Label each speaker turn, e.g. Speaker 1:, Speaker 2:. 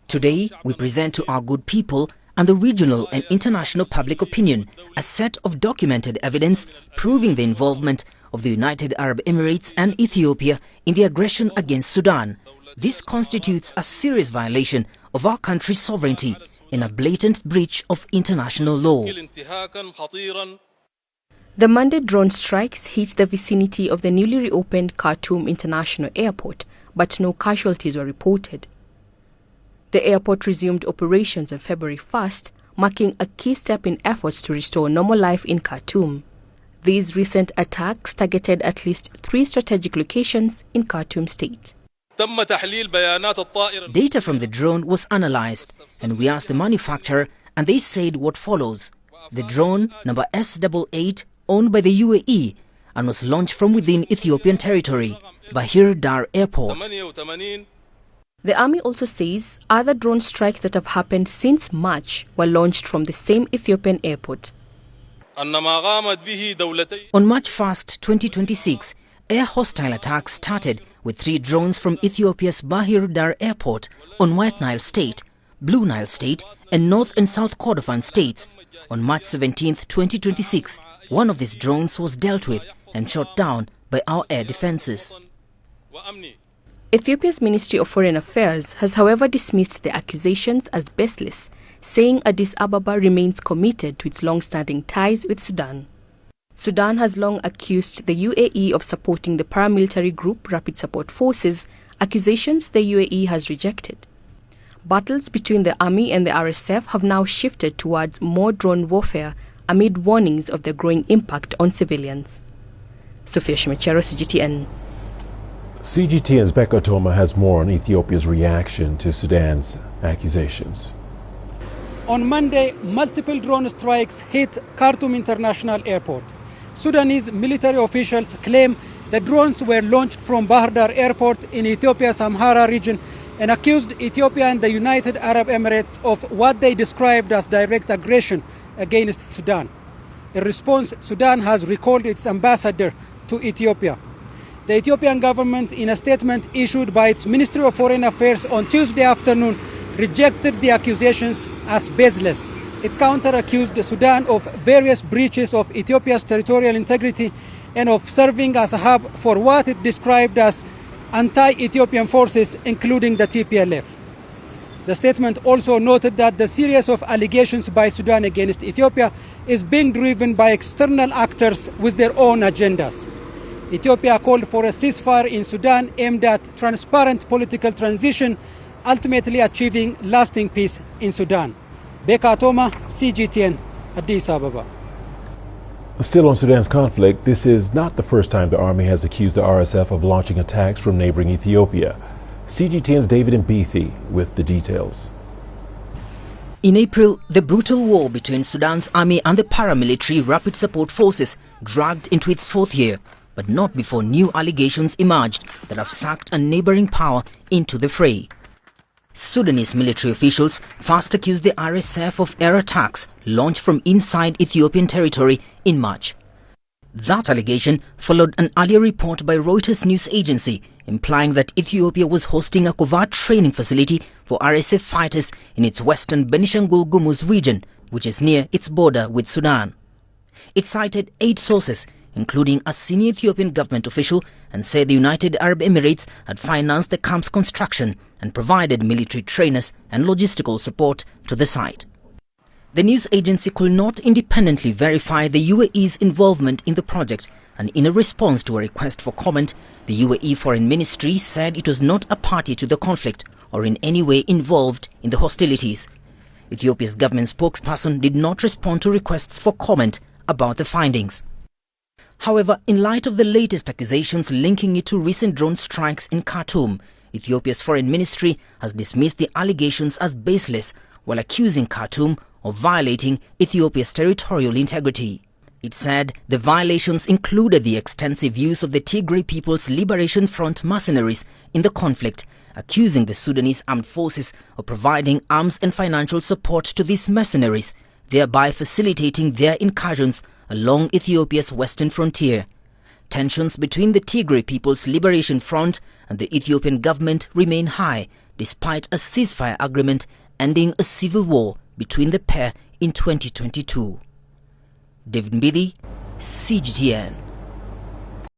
Speaker 1: Today, we present to our good people and the regional and international public opinion a set of documented evidence proving the involvement of the United Arab Emirates and Ethiopia in the aggression against Sudan. This constitutes a serious violation of our country's sovereignty and a blatant breach of international law.
Speaker 2: The Monday drone strikes hit the vicinity of the newly reopened Khartoum International Airport, but no casualties were reported. The airport resumed operations on February 1st, marking a key step in efforts to restore normal life in Khartoum. These recent attacks targeted at least 3 strategic locations in Khartoum state.
Speaker 1: Data from the drone was analyzed, and we asked the manufacturer, and they said what follows. The drone, number S88, owned by the UAE, and was launched from within Ethiopian territory, Bahir Dar Airport.
Speaker 2: The army also says other drone strikes that have happened since March were launched from the same Ethiopian airport.
Speaker 1: On March 1st, 2026, air hostile attacks started with 3 drones from Ethiopia's Bahir Dar Airport on White Nile State, Blue Nile State, and North and South Kordofan states. On March 17, 2026, one of these drones was dealt with and shot down by our air defenses.
Speaker 2: Ethiopia's Ministry of Foreign Affairs has however dismissed the accusations as baseless, saying Addis Ababa remains committed to its long-standing ties with Sudan. Sudan has long accused the UAE of supporting the paramilitary group Rapid Support Forces, accusations the UAE has rejected. Battles between the army and the RSF have now shifted towards more drone warfare amid warnings of their growing impact on civilians. Sophia Shimachero, CGTN.
Speaker 3: CGTN's Becca Toma has more on Ethiopia's reaction to Sudan's accusations.
Speaker 4: On Monday, multiple drone strikes hit Khartoum International Airport. Sudanese military officials claim the drones were launched from Bahir Dar Airport in Ethiopia's Amhara region and accused Ethiopia and the United Arab Emirates of what they described as direct aggression against Sudan. In response, Sudan has recalled its ambassador to Ethiopia. The Ethiopian government, in a statement issued by its Ministry of Foreign Affairs on Tuesday afternoon, rejected the accusations as baseless. It counter-accused Sudan of various breaches of Ethiopia's territorial integrity and of serving as a hub for what it described as anti-Ethiopian forces, including the TPLF. The statement also noted that the series of allegations by Sudan against Ethiopia is being driven by external actors with their own agendas. Ethiopia called for a ceasefire in Sudan aimed at transparent political transition, ultimately achieving lasting peace in Sudan. Becca Toma, CGTN, Addis Ababa.
Speaker 3: Still on Sudan's conflict, this is not the first time the army has accused the RSF of launching attacks from neighboring Ethiopia. CGTN's David Mbithi with the details.
Speaker 1: In April, the brutal war between Sudan's army and the paramilitary Rapid Support Forces dragged into its 4th year, but not before new allegations emerged that have sucked a neighboring power into the fray. Sudanese military officials first accused the RSF of air attacks launched from inside Ethiopian territory in March. That allegation followed an earlier report by Reuters news agency implying that Ethiopia was hosting a covert training facility for RSF fighters in its western Benishangul Gumuz region, which is near its border with Sudan. It cited 8 sources, including a senior Ethiopian government official, and said the United Arab Emirates had financed the camp's construction and provided military trainers and logistical support to the site. The news agency could not independently verify the UAE's involvement in the project, and in a response to a request for comment, the UAE Foreign Ministry said it was not a party to the conflict or in any way involved in the hostilities. Ethiopia's government spokesperson did not respond to requests for comment about the findings. However, in light of the latest accusations linking it to recent drone strikes in Khartoum, Ethiopia's foreign ministry has dismissed the allegations as baseless while accusing Khartoum of violating Ethiopia's territorial integrity. It said the violations included the extensive use of the Tigray People's Liberation Front mercenaries in the conflict, accusing the Sudanese armed forces of providing arms and financial support to these mercenaries, thereby facilitating their incursions along Ethiopia's western frontier. Tensions between the Tigray People's Liberation Front and the Ethiopian government remain high, despite a ceasefire agreement ending a civil war between the pair in 2022. David Mbidi, CGTN.